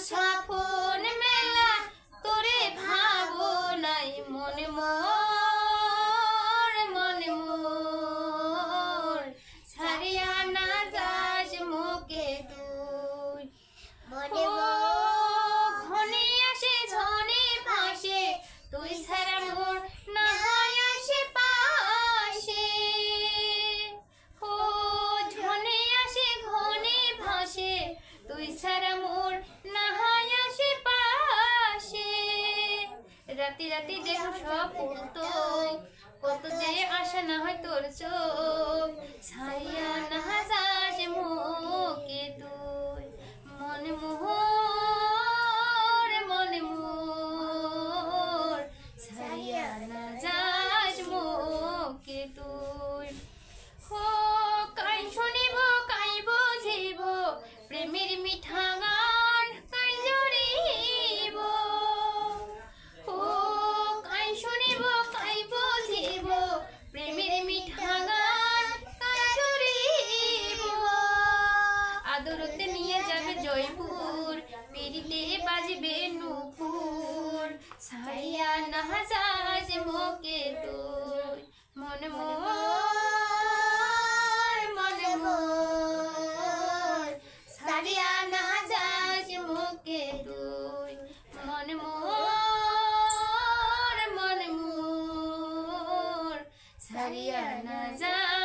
সাফন মেলা তোরে ভাবো নাই মনে মোর মনে মোর ছাড়িয়া না যাস মোকে তুই মনে ঘনে আসে ঝনে ভাসে তুই ছাড়া মোর না আসে পাশে ও ঝনে আসে ঘনে ভাসে তুই ছাড়া মোর না আসে পাশে রাতি রাতি দেখো স্বপ্ন তো কত যে আশা না হয় তোর চোখ ছাইয়া না যাস মোকে তুই মনে মোর মনে মোর ছাইয়া না যাস মোকে তুই ও কাই শুনিব কাই বুঝিব প্রেমের মিঠা গান কাই জড়িব ও কাই শুনিব কাই বুঝিব প্রেমের মিঠা গান কাই জড়িব আদরতে নিয়ে যাবে জয়পুর পিড়িতে বাজবে নুপুর ছাড়িয়া না যাস মোকে তুই মনে মোর মনে মোর ছাড়িয়া না যাস মোকে তুই মনে মোর মনে মোর ছাড়িয়া না যাস